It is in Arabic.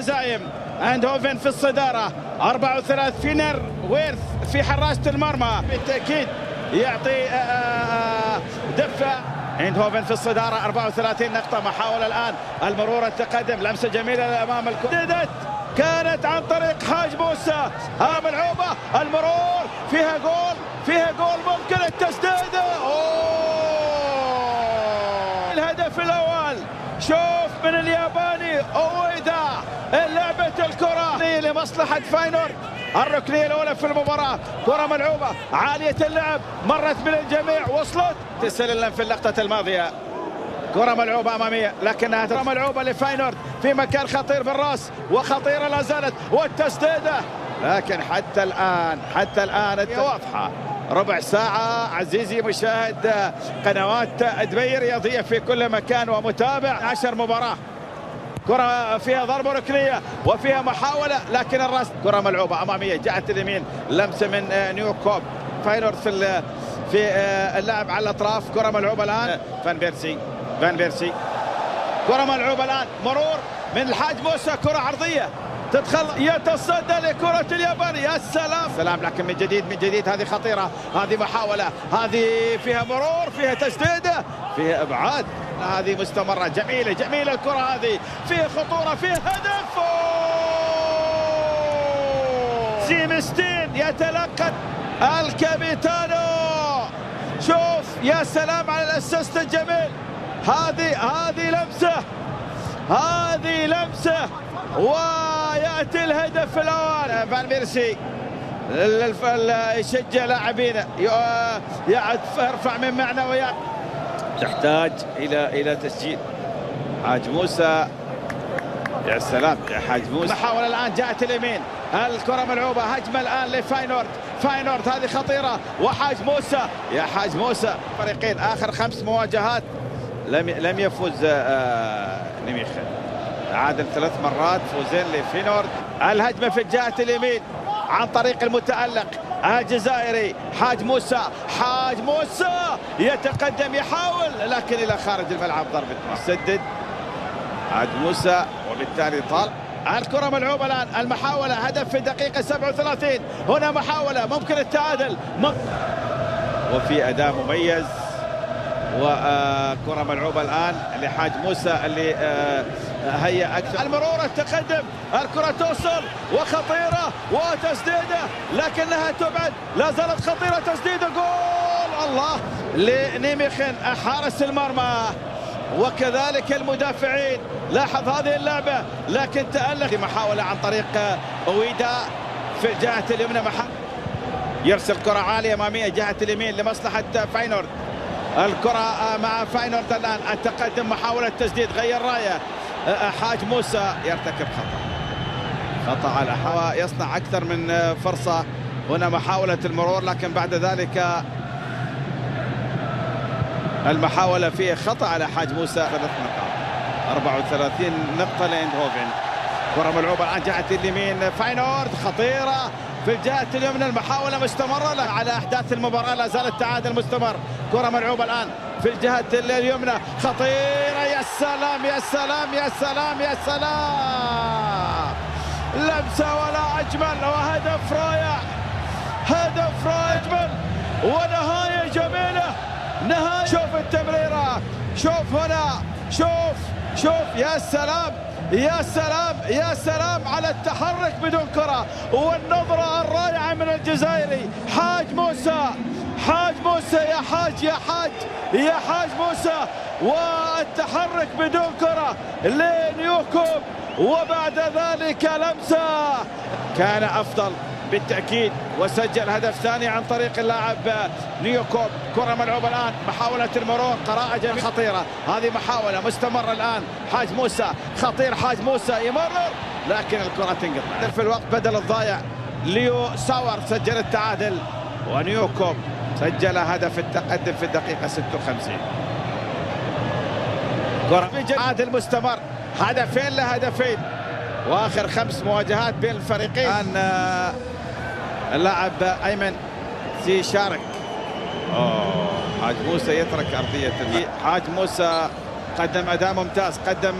الهزايم. ايندهوفن في الصدارة 34، فينر ويرث في حراسة المرمى بالتأكيد يعطي دفة. ايندهوفن في الصدارة 34 نقطة. محاولة الآن المرور، التقدم، لمسة جميلة أمام الكرة كانت عن طريق حاج موسى. ملعوبة، المرور، فيها جول، فيها جول، ممكن التسديدة. الهدف الأول شوف من الياباني أويدا، لعبة الكرة لمصلحة فاينورد. الركنية الأولى في المباراة، كرة ملعوبة عالية اللعب، مرت من الجميع، وصلت تسلل في اللقطة الماضية. كرة ملعوبة أمامية لكنها كرة ملعوبة لفاينورد في مكان خطير بالراس، وخطيرة لا زالت، والتسديدة. لكن حتى الآن واضحة. ربع ساعة عزيزي مشاهد قنوات دبي رياضية في كل مكان ومتابع 10 مباراة. كرة فيها ضربة ركنية وفيها محاولة لكن الراس. كرة ملعوبة أمامية جاءت اليمين، لمسة من نيوكوب. فاينورد في اللعب على الأطراف. كرة ملعوبة الآن فان بيرسي. كرة ملعوبة الآن، مرور من الحاج موسى، كرة عرضية تدخل، يتصدى لكرة الياباني. يا سلام لكن من جديد هذه خطيرة، هذه محاولة، هذه فيها مرور، فيها تسديدة، فيها إبعاد، هذه مستمرة. جميلة الكرة هذه، فيها خطورة، فيها هدف. سيمستين يتلقى الكابيتانو. شوف يا سلام على الاسيست الجميل. هذه لمسة ويأتي الهدف الأول. فان بيرسي يشجع لاعبينه، يرفع من معنويات. تحتاج إلى تسجيل. حاج موسى، يا سلام يا حاج موسى. محاولة الآن جاءت اليمين، الكرة ملعوبة، هجمة الآن لفاينورد، هذه خطيرة، وحاج موسى، يا حاج موسى. فريقين آخر 5 مواجهات لم يفوز نيميخن، عادل 3 مرات، فوزين لفاينورد. الهجمة في الجهة اليمين عن طريق المتألق الجزائري حاج موسى. يتقدم، يحاول لكن إلى خارج الملعب، ضربة سدد حاج موسى وبالتالي طال. الكرة ملعوبة الآن، المحاولة، هدف في الدقيقة 37. هنا محاولة ممكن التعادل، وفي أداء مميز. وكرة ملعوبة الآن لحاج موسى اللي هيا أكثر. المرور، التقدم، الكرة توصل وخطيرة وتسديدة لكنها تبعد، لا زالت خطيرة، تسديدة، جول الله لنيميخن حارس المرمى وكذلك المدافعين. لاحظ هذه اللعبة لكن تألق. محاولة عن طريق أويدا في الجهة اليمنى، يرسل كرة عالية أمامية جهة اليمين لمصلحة فاينورد. الكرة مع فاينورد الآن، التقدم، محاولة تسديد، غير راية. حاج موسى يرتكب خطأ على الهواء، يصنع أكثر من فرصة. هنا محاولة المرور لكن بعد ذلك المحاولة فيه خطأ على حاج موسى. 3 نقاط، 34 نقطة لايندهوفن. كرة ملعوبة الآن جهة اليمين، فاينورد، خطيرة في الجهة اليمنى، المحاولة مستمرة على أحداث المباراة، لا زال التعادل مستمر. كرة ملعوبة الآن في الجهة اليمنى، خطيرة، يا سلام، لمسة ولا أجمل، وهدف رائع، أجمل، ونهاية جميلة، نهاية. شوف التمريرة، شوف هنا، شوف يا سلام على التحرك بدون كرة، والنظرة الرائعة من الجزائري حاج موسى. يا حاج موسى، والتحرك بدون كرة لنيوكوب، وبعد ذلك لمسة. كان أفضل بالتأكيد وسجل هدف ثاني عن طريق اللاعب نيوكوب. كرة ملعوبة الآن، محاولة المرور، قراءة جميلة، خطيرة، هذه محاولة مستمرة الآن. حاج موسى خطير، حاج موسى يمرر لكن الكرة تنقطع في الوقت بدل الضايع. ليو ساور سجل التعادل، ونيوكوب سجل هدف التقدم في الدقيقة 56. كرة تعادل مستمر، هدفين واخر 5 مواجهات بين الفريقين. الان اللاعب ايمن سيشارك. حاج موسى يترك ارضيه. حاج موسى قدم اداء ممتاز، قدم